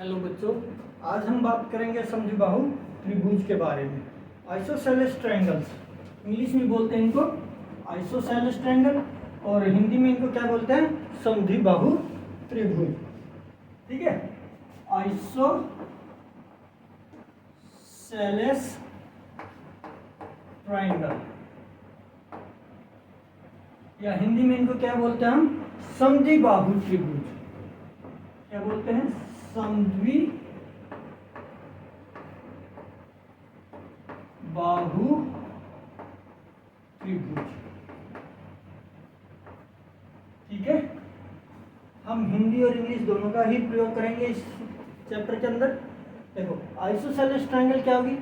Hello बच्चों, आज हम बात करेंगे समद्विबाहु त्रिभुज के बारे में। आइसोसेलेस ट्रायंगल्स, इंग्लिश में बोलते हैं इनको आइसोसेलेस ट्रायंगल और हिंदी में इनको क्या बोलते हैं, समद्विबाहु त्रिभुज। ठीक है, आइसोसेलेस ट्रायंगल या हिंदी में इनको क्या बोलते हैं, हम समद्विबाहु त्रिभुज। क्या बोलते हैं, समद्विबाहु त्रिभुज। ठीक है, हम हिंदी और इंग्लिश दोनों का ही प्रयोग करेंगे इस चैप्टर के अंदर। देखो, आइसोसेलेस ट्रायंगल क्या होगी,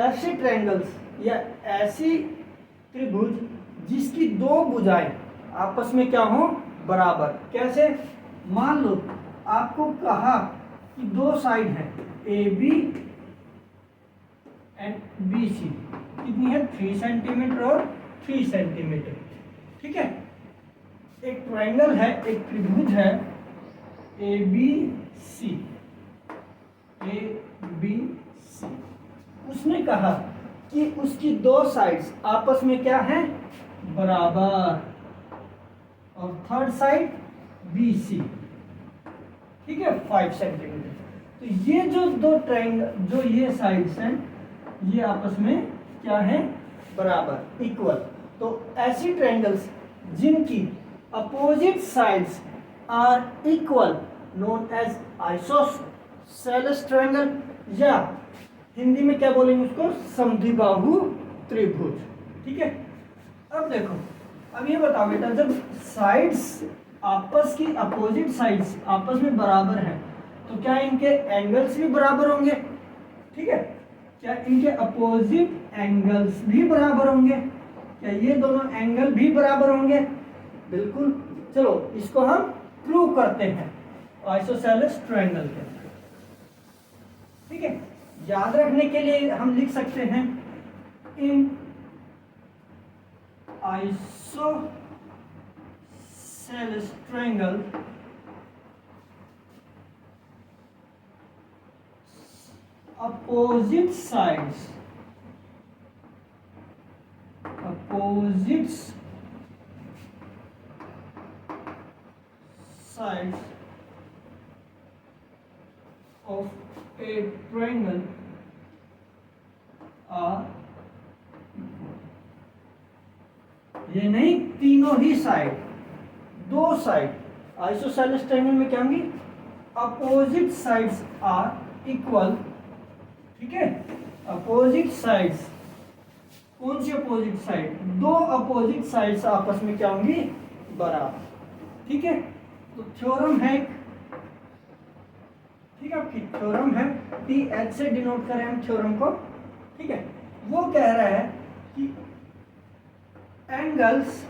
ऐसे ट्रायंगल्स या ऐसी त्रिभुज जिसकी दो भुजाएं आपस में क्या हो, बराबर। कैसे, मान लो आपको कहा कि दो साइड है A B and B C, कितनी है 3 सेंटीमीटर और 3 सेंटीमीटर। ठीक है, एक ट्रायंगल है, एक त्रिभुज है ए बी सी, उसने कहा कि उसकी दो साइड्स आपस में क्या है, बराबर, और थर्ड साइड बी सी, ठीक है, 5 सेंटीमीटर। तो ये जो दो ट्रायंगल, जो ये साइड्स हैं, ये आपस में क्या है, बराबर, इक्वल। तो ऐसी ट्रायंगल्स जिनकी opposite sides are equal known as isosceles triangle, या हिंदी में क्या बोलेंगे उसको, समद्विबाहु त्रिभुज। ठीक है, अब देखो, अब ये बताओ बेटा, जब साइड्स आपस की अपोजिट साइड्स आपस में बराबर हैं तो क्या इनके एंगल्स भी बराबर होंगे। ठीक है, क्या इनके अपोजिट एंगल्स भी बराबर होंगे, क्या ये दोनों एंगल भी बराबर होंगे, बिल्कुल। चलो इसको हम प्रूव करते हैं आइसोसेलेस ट्रायंगल के। ठीक है, याद रखने के लिए हम लिख सकते हैं, in isosceles triangle opposite sides of a triangle are ये नहीं, तीनों ही साइड, दो साइड आइसोसेलेस ट्रायंगल में क्या होंगी, अपोजिट साइड्स आर इक्वल। ठीक है, अपोजिट साइड्स, कौन सी अपोजिट साइड, दो अपोजिट साइड्स आपस में क्या होंगी, बराबर। ठीक है, तो थ्योरम है, ठीक है, आपकी थ्योरम है, टी एच से डिनोट करें हम थ्योरम को। ठीक है, वो कह रहा है कि angles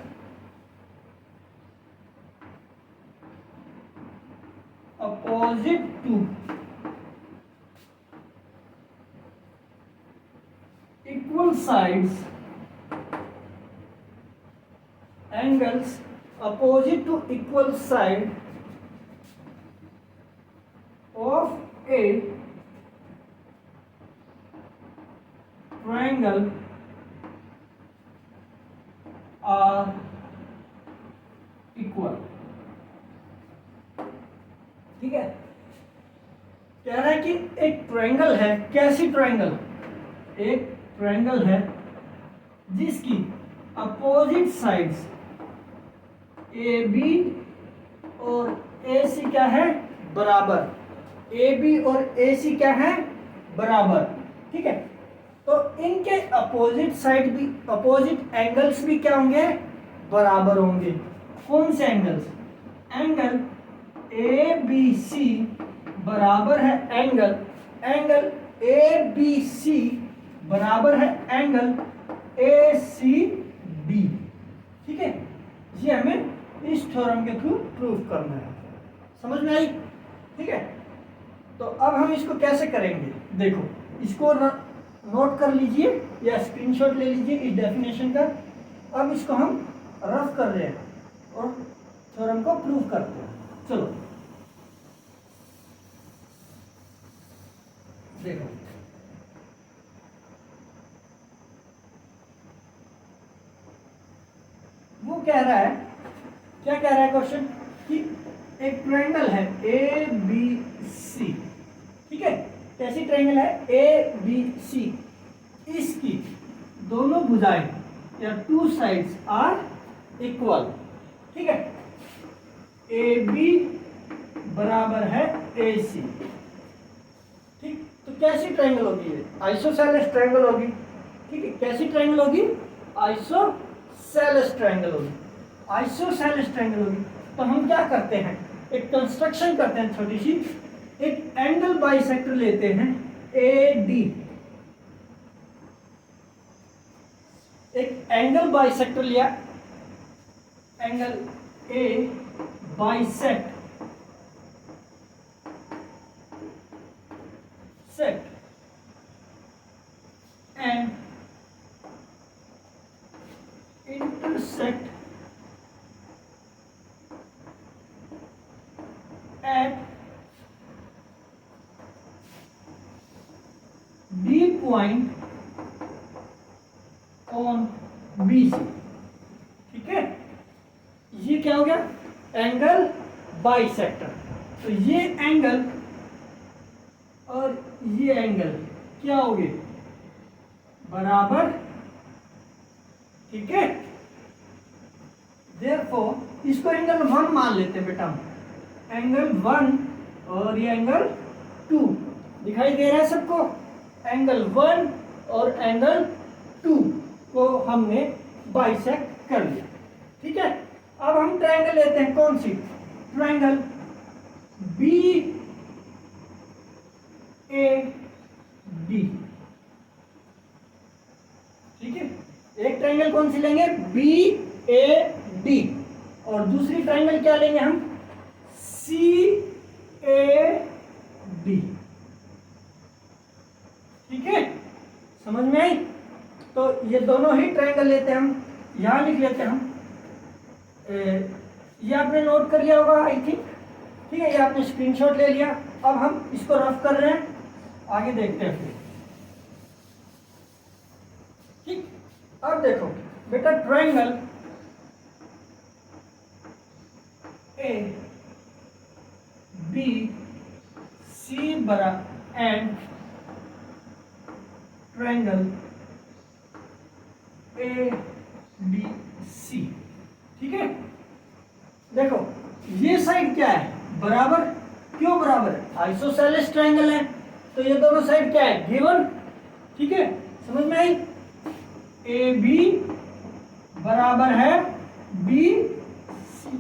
opposite to equal sides, angles opposite to equal side of a triangle are equal। ठीक है, कह रहा है कि एक ट्रायंगल है, कैसी ट्रायंगल, एक ट्रायंगल है जिसकी अपोजिट साइड्स ए बी और ए सी क्या है, बराबर, ए बी और ए सी क्या है, बराबर। ठीक है, तो इनके अपोजिट साइड भी, अपोजिट एंगल्स भी क्या होंगे, बराबर होंगे। कौन से angles, angle A B C बराबर है एंगल ए बी सी बराबर है एंगल ए सी बी। ठीक है, ये हमें इस थ्योरम के थ्रू प्रूव करना है, समझ में आई। ठीक है, तो अब हम इसको कैसे करेंगे, देखो, इसको नोट कर लीजिए या स्क्रीनशॉट ले लीजिए इस डेफिनेशन का। अब इसको हम रफ कर रहे हैं और थ्योरम को प्रूव करते हैं। चलो, कह रहा है क्वेश्चन कि एक ट्रायंगल है ए बी सी, ठीक है, कैसी ट्रायंगल है ए बी सी, इसकी दोनों भुजाएं या टू साइड्स आर इक्वल, ठीक है, ए बी बराबर है ए सी, ठीक, तो कैसी ट्रायंगल होगी ये, आइसोसेलेस ट्रायंगल होगी, ठीक है, कैसी ट्रायंगल होगी, आइसोसेलेस ट्रायंगल होगी, आइसोसेलेस ट्रायंगल होगी। तो हम क्या करते हैं, एक कंस्ट्रक्शन करते हैं छोटी सी, एक एंगल बाइसेक्टर लेते हैं ए डी, एक एंगल बाइसेक्टर लिया, angle A bisect and intersect at D point on BC, ठीक है, ये क्या हो गया, एंगल बाइसेक्टर। तो ये एंगल और ये एंगल क्या हो गए, बराबर, ठीक है, देयरफॉर इसको एंगल 1 मान लेते हैं बेटा, एंगल 1 और ये एंगल 2 दिखाई दे रहा है सबको, एंगल 1 और एंगल 2 को हमने बाइसेक्ट कर लिया, ठीक है। अब हम ट्रायंगल लेते हैं, कौन सी, ट्रायंगल बी ए डी, ठीक है, एक ट्रायंगल कौन सी लेंगे, बी ए डी, और दूसरी ट्रायंगल क्या लेंगे हम, सी ए डी, ठीक है, समझ में आई। तो ये दोनों ही ट्रायंगल लेते हैं हम, यहां लिख लेते हैं हम, ये आपने नोट कर लिया होगा आई थिंक, ठीक है, ये आपने स्क्रीनशॉट ले लिया। अब हम इसको रफ कर रहे हैं, आगे देखते हैं फिर, ठीक। अब देखो बेटा, ट्रायंगल ए बी सी बरा and triangle A B C, ठीक है, देखो ये साइड क्या है, बराबर, क्यों बराबर है, आइसोसेलेस ट्रायंगल है, तो ये दोनों साइड क्या है, गिवन, ठीक है, समझ में आई, ए बी बराबर है बी सी,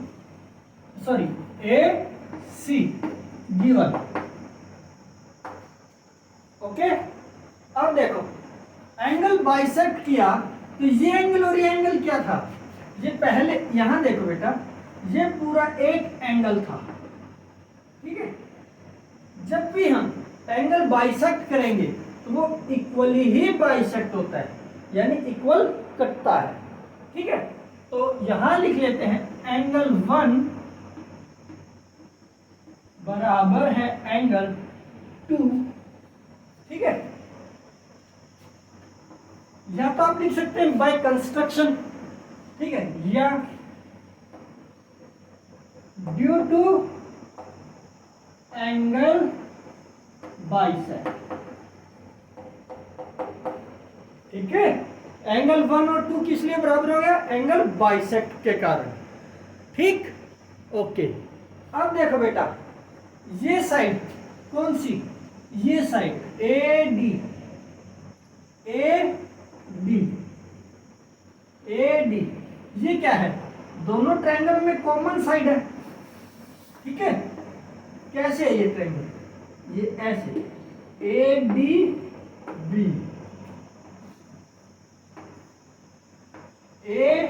सॉरी ए सी गिवन, ओके। अब देखो एंगल बाइसेक्ट किया, तो ये एंगल और ये एंगल क्या था, ये पहले यहां देखो बेटा, ये पूरा एक एंगल था, ठीक है, जब भी हम एंगल बाइसेक्ट करेंगे तो वो इक्वली ही बाइसेक्ट होता है, यानी इक्वल कटता है, ठीक है। तो यहां लिख लेते हैं एंगल 1 बराबर है एंगल 2, ठीक है, या तो आप लिख सकते हैं बाय कंस्ट्रक्शन, ठीक है, या ड्यू टू एंगल बाइसेक्ट, ठीक है, एंगल 1 और 2 किस लिए बराबर हो गया, एंगल बाइसेक्ट के कारण, ठीक, ओके। अब देखो बेटा, ये साइड कौन सी, ये side A D, A D, A D, ये क्या है, दोनों ट्रायंगल में कॉमन साइड है, ठीक है, कैसे है ये ट्रायंगल, ये ऐसे A D B, A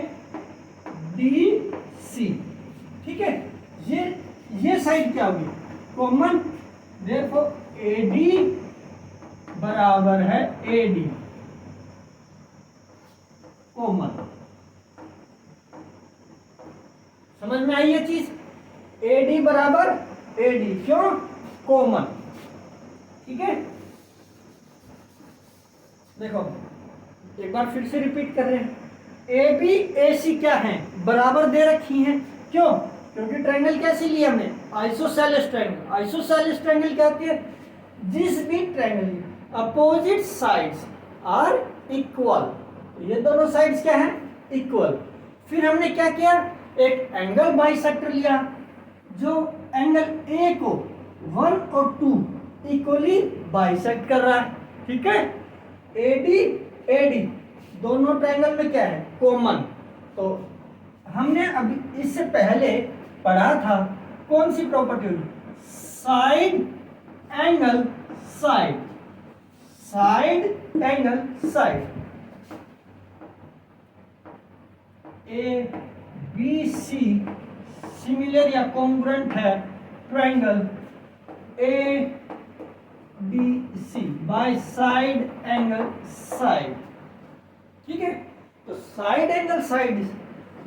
D C, ठीक है, ये साइड क्या होगी, कॉमन, देयरफॉर ए डी बराबर है ए डी कॉमन, समझ में आई ये चीज, ए डी बराबर ए डी, क्यों, कॉमन, ठीक है। देखो एक बार फिर से रिपीट कर रहे हैं, ए बी ए सी क्या है, बराबर दे रखी हैं, क्यों, क्योंकि ट्रायंगल कैसे लिया हमने, आइसोसेलेस ट्रायंगल। आइसोसेलेस ट्रायंगल क्या होती है, जिस भी triangle opposite sides are equal, ये दोनों साइड्स क्या है, इक्वल। फिर हमने क्या किया, एक एंगल बाइसेक्टर लिया जो एंगल ए को 1 और 2 इक्वली बाइसेक्ट कर रहा है, ठीक है। एडी एडी दोनों ट्रायंगल में क्या है, कॉमन। तो हमने अभी इससे पहले पढ़ा था कौन सी property, side angle side, side angle side. A B C similar या कॉन्ग्रुएंट है triangle A B C by side angle side, ठीक है। तो साइड एंगल साइड,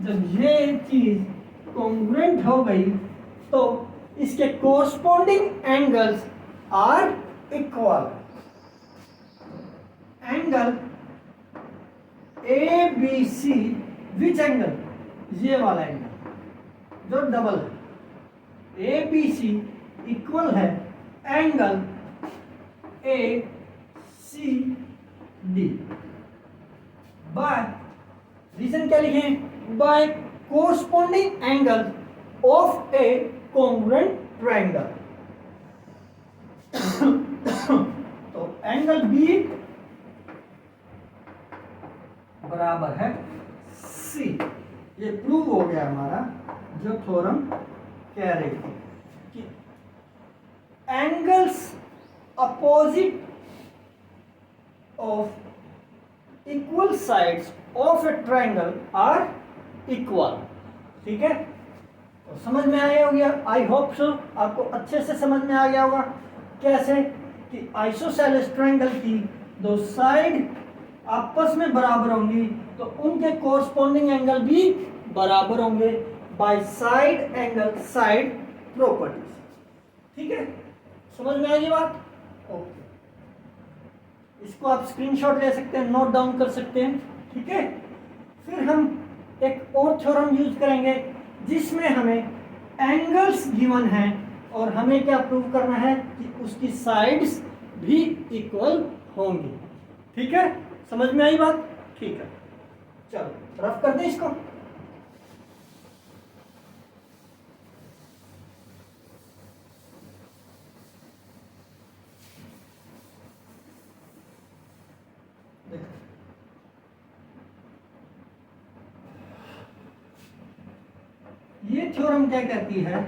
जब ये चीज कॉन्ग्रुएंट हो गई तो इसके corresponding angles are equal. Angle A B C, which angle, ये वाला एंगल जो डबल है, ए बी सी इक्वल है angle A C D by, reason क्या लिखे, by corresponding angle of a congruent triangle. तो एंगल बी बराबर है सी, ये प्रूव हो गया हमारा जो थ्योरम कह रही थी कि angles opposite of equal sides of a triangle are equal, ठीक है। तो समझ में आया होगा, आई होप सो, आपको अच्छे से समझ में आ गया होगा कैसे कि आइसोसेलेस ट्रायंगल की दो साइड आपस में बराबर होंगी तो उनके कोरस्पॉन्डिंग एंगल भी बराबर होंगे bye side angle side properties, ठीक है। समझ में आएगी बात, ओके। इसको आप स्क्रीनशॉट ले सकते हैं, नोट डाउन कर सकते हैं, ठीक है। फिर हम एक और थ्योरम यूज करेंगे जिसमें हमें एंगल्स गिवन हैं और हमें क्या प्रूव करना है कि उसकी साइड्स भी इक्वल होंगी, ठीक है। समझ में आई बात, ठीक है। चलो रफ कर दें इसको। ये थ्योरम क्या कहती है,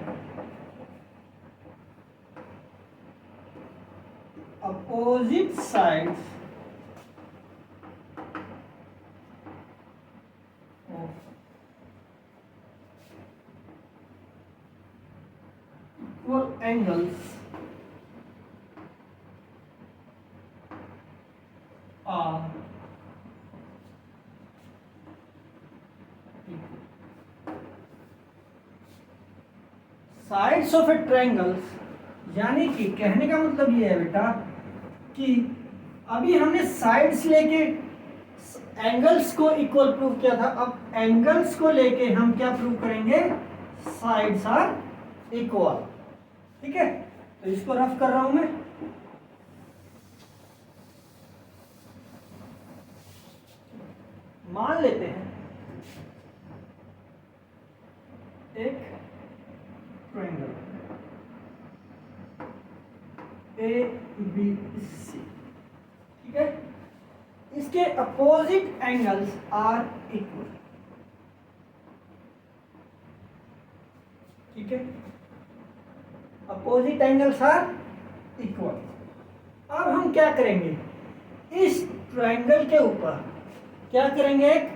opposite sides equal angles are sides of A triangles, यानी कि कहने का मतलब ये है बेटा कि अभी हमने साइड्स लेके एंगल्स को इक्वल प्रूव किया था, अब एंगल्स को लेके हम क्या प्रूव करेंगे, साइड्स आर इक्वल, ठीक है। तो इसको रफ कर रहा हूं मैं। मान लेते हैं एक ट्रायंगल ए बी सी, ठीक है। इसके अपोजिट एंगल्स आर इक्वल, ठीक है। Opposite angles are equal. अब हम क्या करेंगे, इस ट्रायंगल के ऊपर क्या करेंगे, एक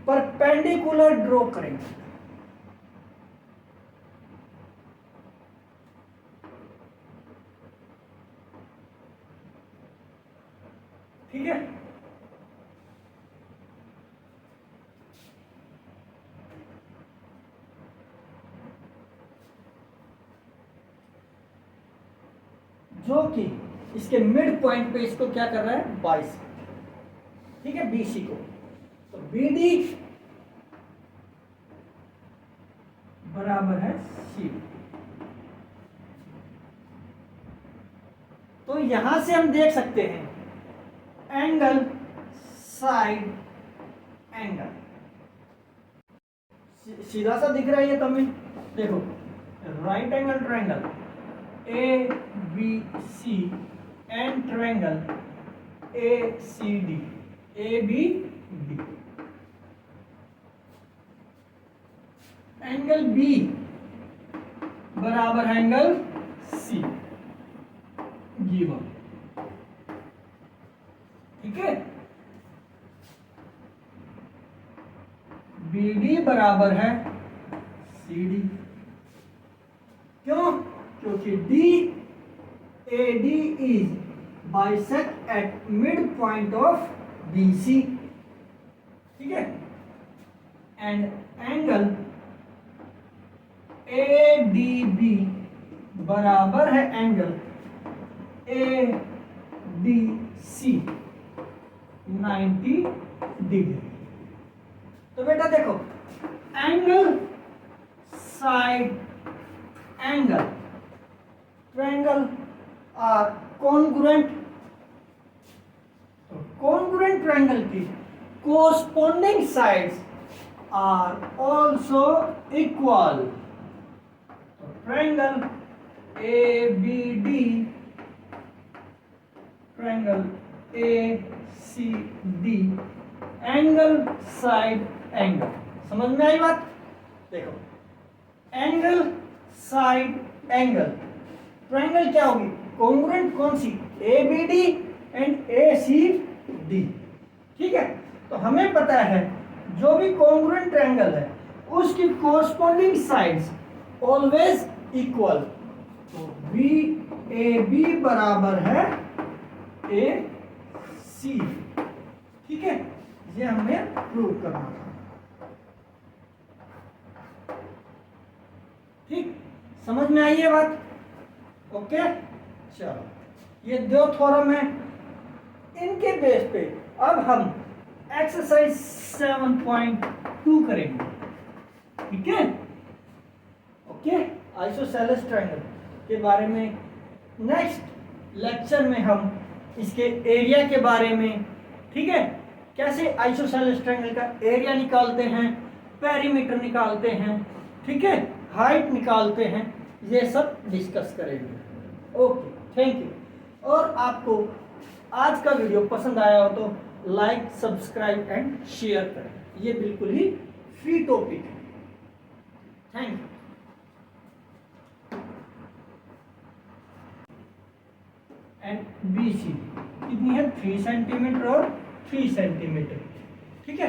परपेंडिकुलर ड्रॉ करेंगे, ठीक है। जो कि इसके मिड पॉइंट पे इसको क्या कर रहा है, 22, ठीक है, बीसी को। तो बीडी बराबर है सी। तो यहां से हम देख सकते हैं एंगल साइड एंगल, सीधा सा दिख रहा है ये तो हमें। देखो right angle triangle A B C and triangle A C D, A B D. Angle B बराबर एंगल सी गिवन, ठीक है। बी डी बराबर है सी डी। क्यों? क्योंकि D A D is bisect at midpoint of B C, ठीक है। And angle A D B बराबर है angle A D C 90 degree. तो बेटा देखो angle side angle triangle are congruent. तो कॉन्ग्रुएंट ट्रायंगल की corresponding sides are also equal. तो triangle A B D, triangle A C D, angle side angle. समझ में आई बात? देखो एंगल साइड एंगल ट्रायंगल क्या होगी? कॉन्ग्रुएंट कौन सी? A B D and A C D, ठीक है। तो हमें पता है जो भी कॉन्ग्रुएंट ट्रायंगल है उसकी कोरस्पॉन्डिंग साइड्स ऑलवेज इक्वल। तो बी ए बी बराबर है ए सी, ठीक है। ये हमें प्रूव करना था, ठीक। समझ में आई ये बात? ओके चलो ये दो थ्योरम है, इनके बेस पे अब हम एक्सरसाइज 7.2 करेंगे, ठीक है। ओके आइसोसेलेस ट्रायंगल के बारे में नेक्स्ट लेक्चर में हम इसके एरिया के बारे में, ठीक है, कैसे आइसोसेलेस ट्रायंगल का एरिया निकालते हैं, पेरीमीटर निकालते हैं, ठीक है, हाइट निकालते हैं, ये सब डिस्कस करेंगे। Okay thank you. और आपको आज का वीडियो पसंद आया हो तो लाइक सब्सक्राइब एंड शेयर करें, ये बिल्कुल ही फ्री टॉपिक है। Thank you. And B C कितनी है? 3 सेंटीमीटर और 3 सेंटीमीटर, ठीक है।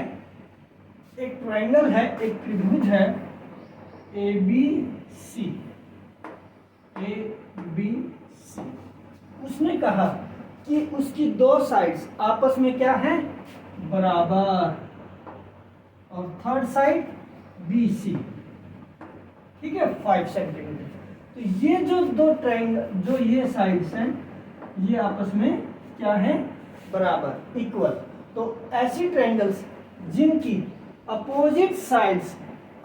एक ट्रायंगल है, एक त्रिभुज है A B C, A B सी। उसने कहा कि उसकी दो साइड्स आपस में क्या है? बराबर, और थर्ड साइड बी सी, ठीक है, 5 सेंटीमीटर। तो ये जो दो ट्रायंगल, जो ये साइड्स हैं, ये आपस में क्या है? बराबर, इक्वल। तो ऐसी ट्रायंगल्स जिनकी opposite sides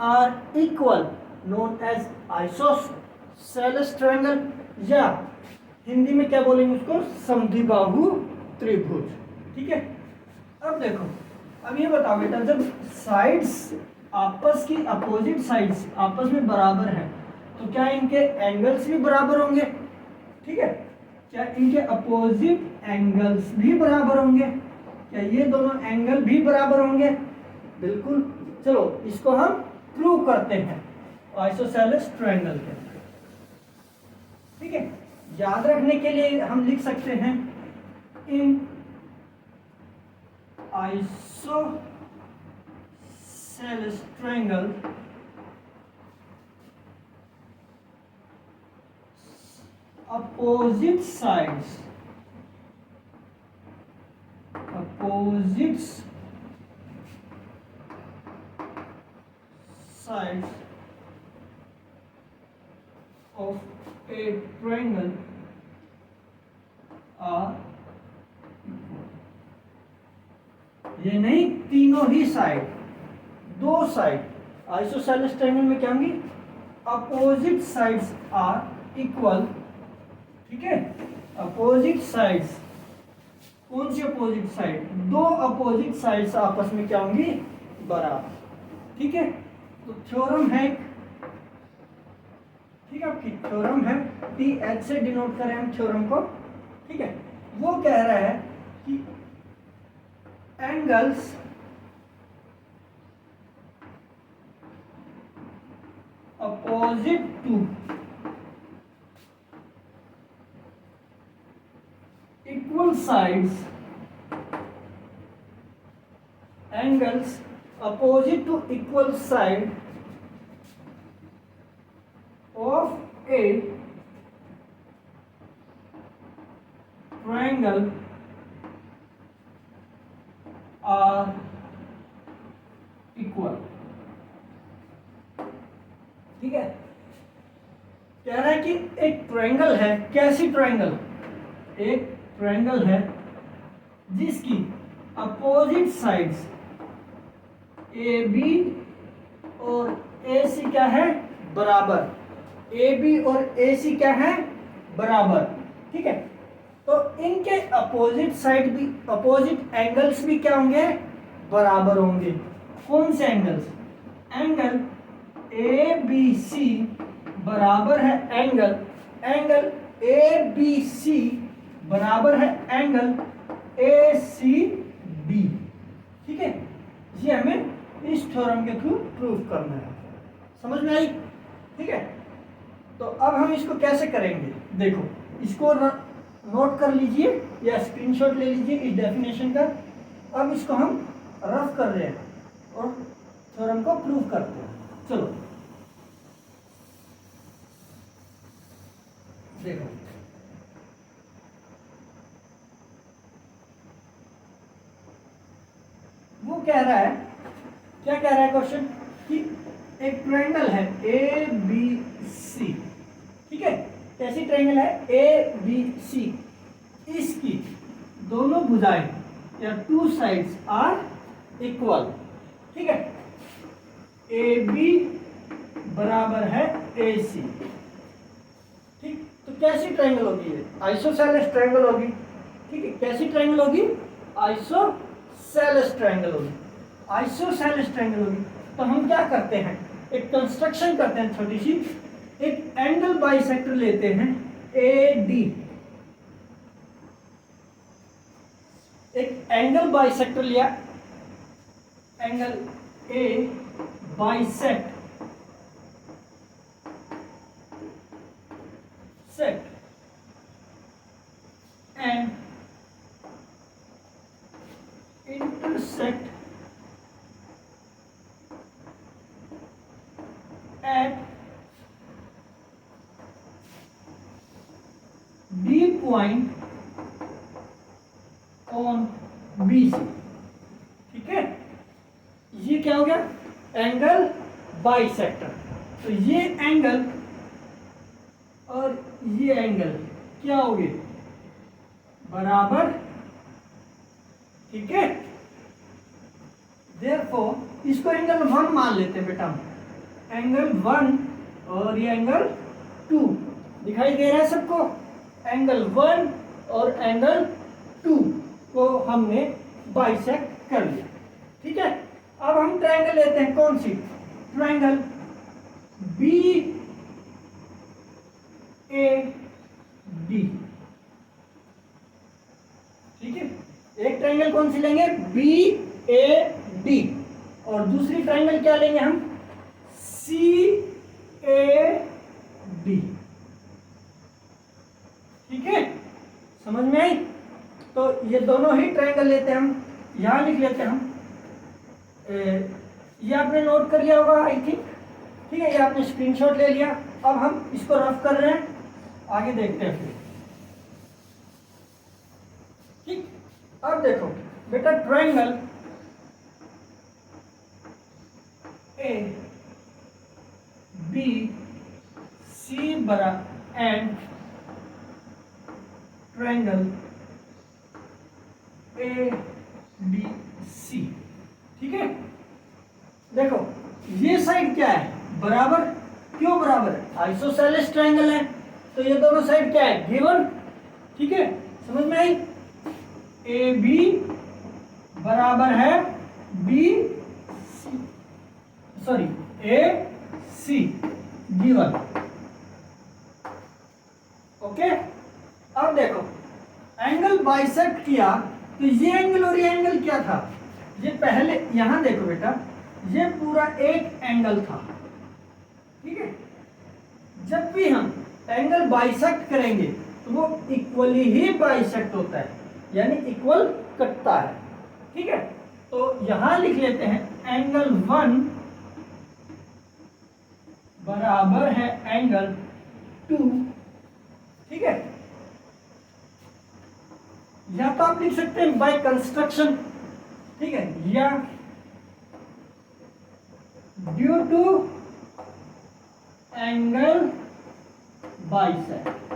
are equal known as isosceles triangle, या हिंदी में क्या बोलेंगे उसको? समद्विबाहु त्रिभुज, ठीक है। अब देखो, अब ये बताओ बेटा, जब साइड्स आपस की अपोजिट साइड्स आपस में बराबर हैं तो क्या इनके एंगल्स भी बराबर होंगे? ठीक है, क्या इनके अपोजिट एंगल्स भी बराबर होंगे? क्या ये दोनों एंगल भी बराबर होंगे? बिल्कुल। चलो इसको हम प्रूव करते हैं आइसोसेलेस ट्रायंगल के, ठीक है। याद रखने के लिए हम लिख सकते हैं in isosceles triangle opposite sides of a triangle are equal। ये नहीं, तीनों ही साइड, दो साइड आइसोसेलेस ट्रायंगल में क्या होंगी? अपोजिट साइड्स आर इक्वल, ठीक है, अपोजिट साइड्स, कौन सी अपोजिट साइड, दो अपोजिट साइड्स आपस में क्या होंगी, बराबर, ठीक है। तो थ्योरम है, ठीक है, आपकी थ्योरम है, टी एच से डिनोट करें हम थ्योरम को, ठीक है। वो कह रहा है कि angles opposite to equal sides, angles opposite to equal side of a triangle are equal, ठीक है। कह रहा है कि एक ट्रायंगल है, कैसी ट्रायंगल, एक ट्रायंगल है जिसकी अपोजिट साइड्स ए बी और ए सी क्या है, बराबर, ए बी और ए सी क्या है, बराबर, ठीक है। तो इनके अपोजिट साइड भी, अपोजिट एंगल्स भी क्या होंगे, बराबर होंगे। कौन से angles, angle A B C बराबर है एंगल ए बी सी बराबर है एंगल ए सी बी, ठीक है। ये हमें इस थ्योरम के थ्रू प्रूव करना है, समझ में आई, ठीक है। तो अब हम इसको कैसे करेंगे, देखो इसको नोट कर लीजिए या स्क्रीनशॉट ले लीजिए इस डेफिनेशन का। अब इसको हम रफ कर रहे हैं और थ्योरम को प्रूव करते हैं। चलो देखो, वो कह रहा है, क्या कह रहा है क्वेश्चन, कि एक ट्रायंगल है ए बी सी, ठीक है, कैसी ट्रायंगल है, ए बी सी, इसकी दोनों भुजाएं या टू साइड्स आर इक्वल, ठीक है, ए बी बराबर है ए सी, ठीक। तो कैसी ट्रायंगल होगी ये, आइसोसेलेस ट्रायंगल होगी, ठीक है। कैसी ट्रायंगल होगी, आइसोसेलेस ट्रायंगल होगी, आइसोसेलेस ट्रायंगल होगी। तो हम क्या करते हैं, एक कंस्ट्रक्शन करते हैं छोटी सी, एक एंगल बाइसेक्टर लेते हैं ए डी, एक एंगल बाइसेक्टर लिया, angle A bisect and intersect at D point on BC, ठीक है। ये क्या हो गया, एंगल बाइसेक्टर। तो ये एंगल और ये एंगल क्या हो गए, बराबर, ठीक है। देयरफॉर इसको एंगल 1 मान लेते हैं बेटा, एंगल 1 और ये एंगल 2 दिखाई दे रहा है सबको, एंगल 1 और एंगल 2 को हमने बाइसेक्ट कर लिया, ठीक है। अब हम ट्रायंगल लेते हैं, कौन सी, ट्रायंगल बी ए डी, ठीक है। एक ट्रायंगल कौन सी लेंगे, बी ए डी, और दूसरी ट्रायंगल क्या लेंगे हम, सी ए डी, ठीक है, समझ में आई। तो ये दोनों ही ट्रायंगल लेते हैं हम, यहां लिख लेते हैं हम, ये आपने नोट कर लिया होगा आई थिंक, ठीक है, ये आपने स्क्रीनशॉट ले लिया। अब हम इसको रफ कर रहे हैं, आगे देखते हैं फिर, ठीक। अब देखो बेटा, ट्रायंगल ए बी सी बरा and triangle A B C, ठीक है। देखो ये साइड क्या है, बराबर, क्यों बराबर है? आइसोसेलेस ट्रायंगल है तो ये दोनों साइड क्या है? गिवन। ठीक है, समझ में आई? ए बी बराबर है बी सी, सॉरी ए सी गिवन। ओके, अब देखो एंगल बाइसेक्ट किया तो ये एंगल और ये एंगल क्या था? ये पहले यहां देखो बेटा, ये पूरा एक एंगल था। ठीक है, जब भी हम एंगल बाइसेक्ट करेंगे तो वो इक्वली ही बाइसेक्ट होता है, यानी इक्वल कटता है। ठीक है, तो यहां लिख लेते हैं एंगल 1 बराबर है एंगल 2। ठीक है, या तो आप लिख सकते हैं बाय कंस्ट्रक्शन। ठीक है, या ड्यू टू एंगल बाइसेक्ट।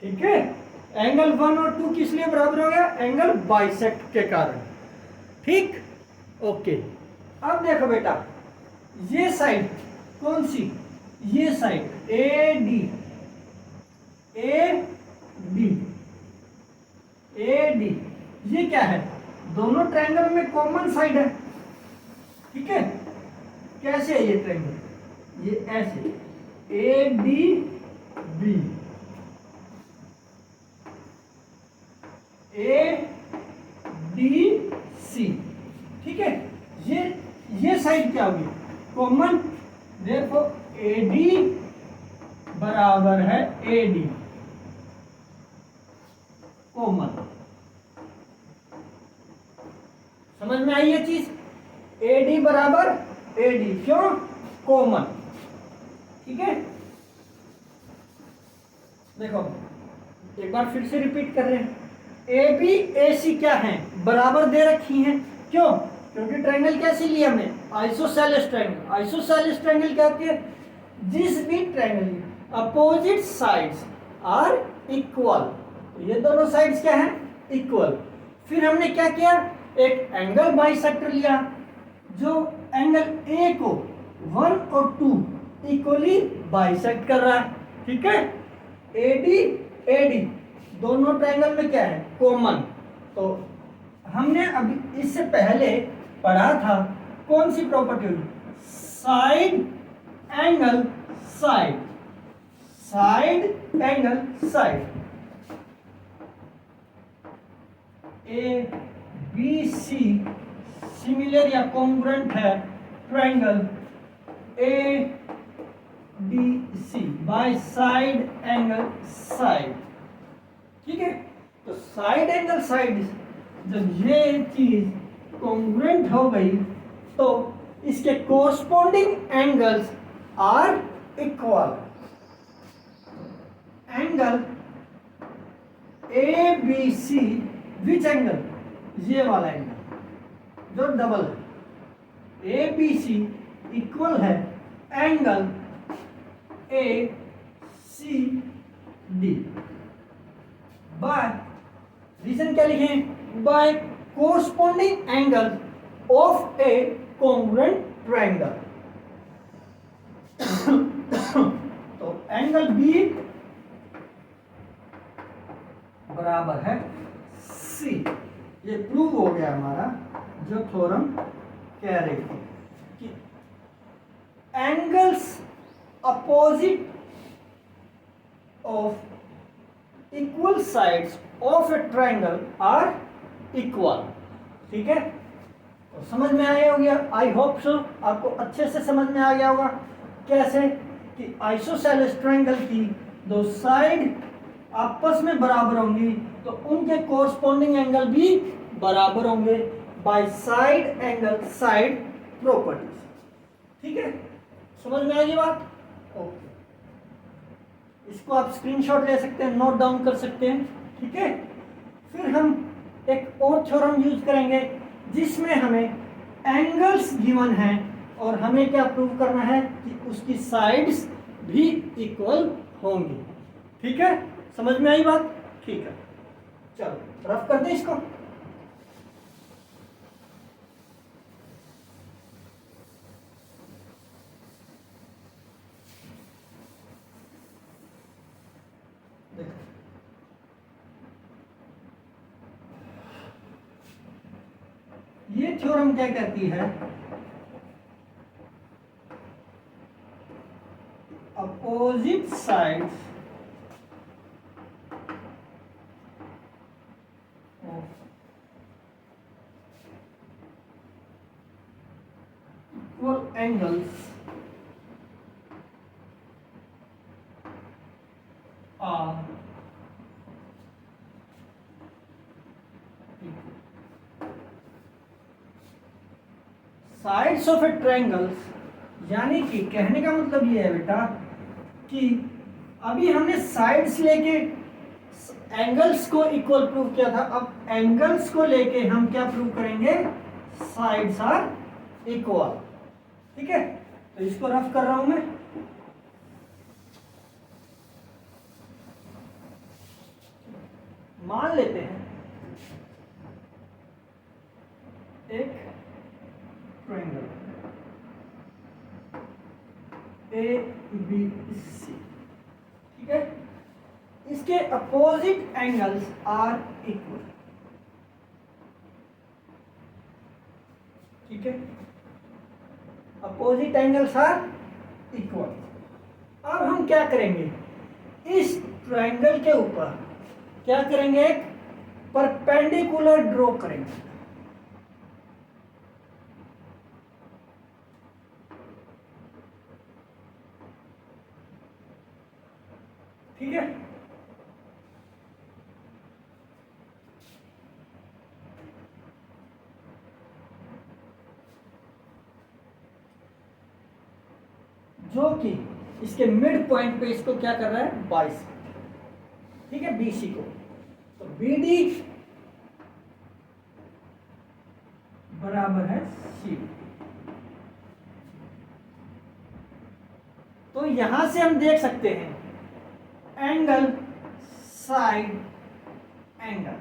ठीक है, एंगल 1 और 2 किस लिए बराबर हो गया? एंगल बाइसेक्ट के कारण। ठीक, ओके। अब देखो बेटा, ये साइड कौन सी? ये side A D, A D, A D, ये क्या है? दोनों ट्रायंगल में कॉमन साइड है। ठीक है, कैसे है ये ट्रायंगल? ये ऐसे A D B, A D C. ठीक है, ये साइड क्या होगी? कॉमन, देयरफॉर ए डी बराबर है ए डी कॉमन। समझ में आई ये चीज? ए डी बराबर ए डी, क्यों? कॉमन। ठीक है, देखो एक बार फिर से रिपीट कर रहे हैं, ए बी ए सी क्या है? बराबर दे रखी हैं। क्यों? क्योंकि ट्रायंगल कैसी ली हमने? Isosceles triangle. आइसोसेलेस ट्रायंगल क्या होती है? जिस भी triangle opposite sides are equal, ये दोनों साइड्स क्या है? इक्वल। फिर हमने क्या किया? एक एंगल बाइसेक्टर लिया जो एंगल ए को 1 और 2 इक्वली बाइसेक्ट कर रहा है। ठीक है, एडी दोनों ट्रायंगल में क्या है? कॉमन। तो हमने अभी इससे पहले पढ़ा था कौन सी property? Side angle side, side angle side. A B C similar या कॉन्ग्रुएंट है triangle A D C by side angle side. ठीक है, तो साइड एंगल साइड, जब ये चीज कॉन्ग्रुएंट हो गई तो इसके corresponding angles are equal. Angle A B C, which angle? ये वाला एंगल जो डबल है, ए बी सी इक्वल है angle A C D by, reason क्या लिखें? By corresponding angle of a congruent triangle. तो एंगल बी बराबर है सी। ये प्रूव हो गया हमारा जो थ्योरम कह रही थी कि angles opposite of equal sides of a triangle are equal. ठीक है, तो समझ में आया होगा? आई होप सो आपको अच्छे से समझ में आ गया होगा कैसे कि आइसोसेलेस ट्रायंगल की दो साइड आपस में बराबर होंगी तो उनके कोरस्पॉन्डिंग एंगल भी बराबर होंगे bye side angle side properties. ठीक है, समझ में आई बात? ओके, इसको आप स्क्रीनशॉट ले सकते हैं, नोट डाउन कर सकते हैं। ठीक है, फिर हम एक और थ्योरम यूज करेंगे जिसमें हमें एंगल्स गिवन हैं और हमें क्या प्रूव करना है कि उसकी साइड्स भी इक्वल होंगी। ठीक है, समझ में आई बात? ठीक है, चलो रफ कर दें इसको। ये थ्योरम क्या कहती है, opposite sides equal angles are sides of A triangles, यानी कि कहने का मतलब ये है बेटा कि अभी हमने साइड्स लेके एंगल्स को इक्वल प्रूव किया था, अब एंगल्स को लेके हम क्या प्रूव करेंगे, साइड्स आर इक्वल। ठीक है, तो इसको रफ कर रहा हूं मैं। मान लेते हैं एक ट्रायंगल ए बी सी, ठीक है, इसके अपोजिट एंगल्स आर इक्वल। ठीक है, अपोजिट एंगल्स आर इक्वल। अब हम क्या करेंगे, इस ट्रायंगल के ऊपर क्या करेंगे, एक परपेंडिकुलर ड्रॉ करेंगे। ठीक है, जो कि इसके मिड पॉइंट पे इसको क्या कर रहा है, 22। ठीक है, बीसी को, तो बीडी बराबर है सी। तो यहां से हम देख सकते हैं एंगल साइड एंगल,